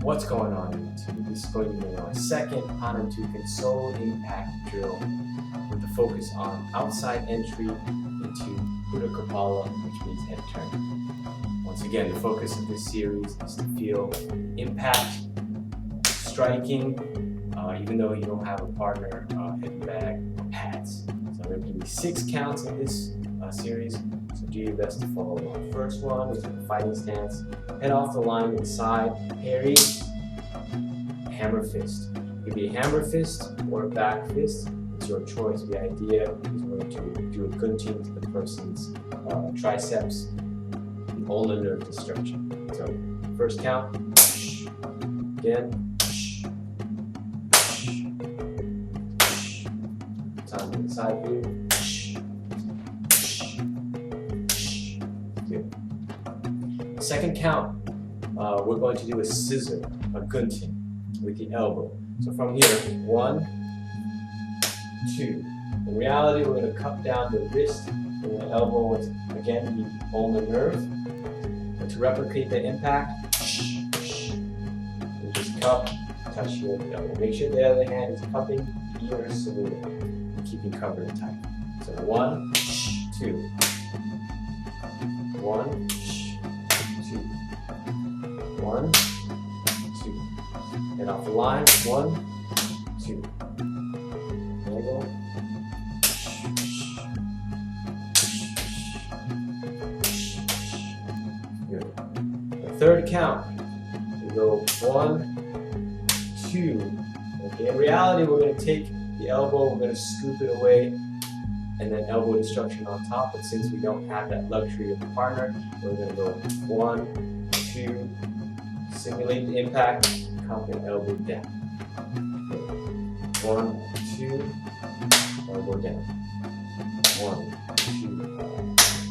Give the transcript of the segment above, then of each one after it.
What's going on YouTube? This is going to be our second Panantukan sole impact drill with the focus on outside entry into Putar Kepala, which means head turn. Once again, the focus of this series is to feel impact, striking, even though you don't have a partner, heavy bag, or pads. So there are going to be 6 counts in this series, so do your best to follow along. First one is a fighting stance. Head off the line inside, parry, hammer fist. It could be a hammer fist or a back fist. It's your choice. The idea is we're going to do a gunting to the person's triceps and all the nerve destruction. So first count, again, time to the side view. Good. Second count, we're going to do a scissor, a gunting with the elbow. So from here, 1, 2. In reality, we're going to cut down the wrist and the elbow with, again, the ulnar nerve. But to replicate the impact, you just cup, touch your elbow. Make sure the other hand is cupping your saluda and keeping covered tight. So 1, 2. 1, 2. 1, 2. Head off the line. 1, 2. Angle. Good. The third count. We go 1, 2. Okay. In reality, we're going to take the elbow. We're going to scoop it away, and then elbow destruction on top. But since we don't have that luxury of a partner, we're going to go 1, 2. Simulate the impact, cup and elbow down. 1, 2, elbow down. 1, 2,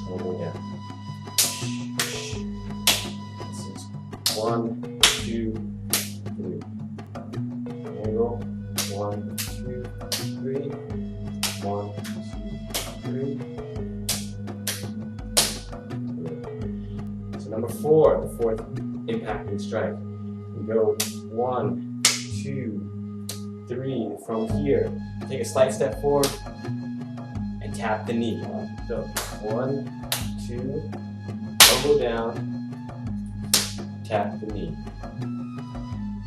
elbow down. This is 1, 2, 3. Angle, 1, 2, 3. 1, 2, 3. So number 4, the fourth impacting strike. We go 1, 2, 3. From here, take a slight step forward and tap the knee. So 1, 2, elbow down, tap the knee.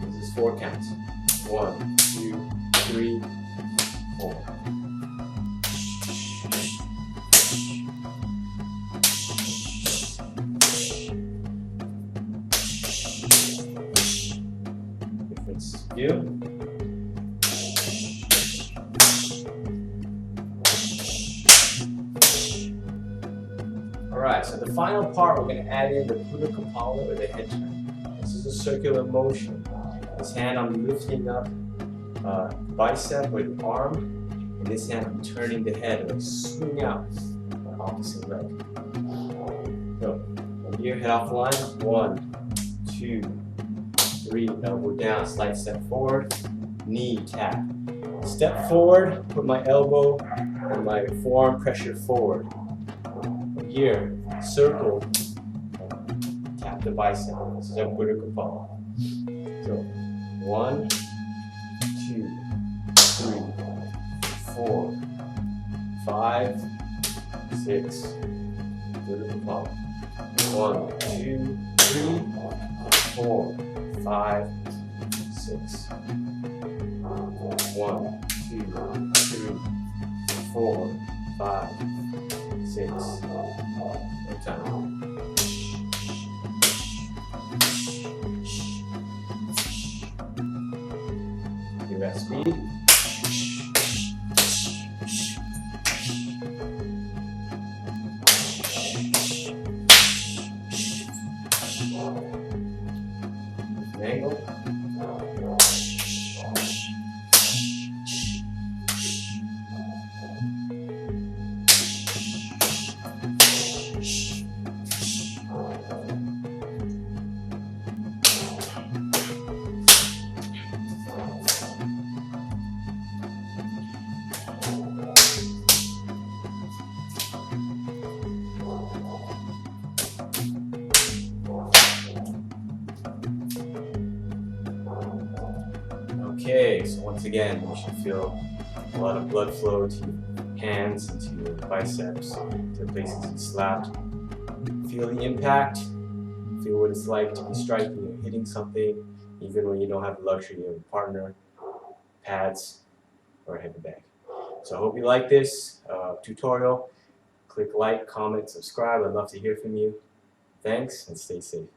This is 4 counts. 1, 2, 3, 4. You. Alright, so the final part, we're going to add in the Putar Kepala or the head turn. This is a circular motion. This hand I'm lifting up bicep or the arm, and this hand I'm turning the head or swing out my opposite leg. So from here, head off the line. 1, 2, 3, elbow down, slight step forward, knee tap. Step forward, put my elbow and my forearm pressure forward. From here, circle, tap the bicep. This is our Putar Kepala. So 1, 2, 3, 4, 5, 6, Putar Kepala. 1, 2, 3, 4, 5, 6. 1, 2, 3, 4, 5, 6. One time. Give that speed. Angle. Okay, so once again, you should feel a lot of blood flow to your hands and to your biceps, to the places you slapped. Feel the impact. Feel what it's like to be striking or hitting something, even when you don't have the luxury of a partner, pads, or a heavy bag. So I hope you like this tutorial. Click like, comment, subscribe. I'd love to hear from you. Thanks, and stay safe.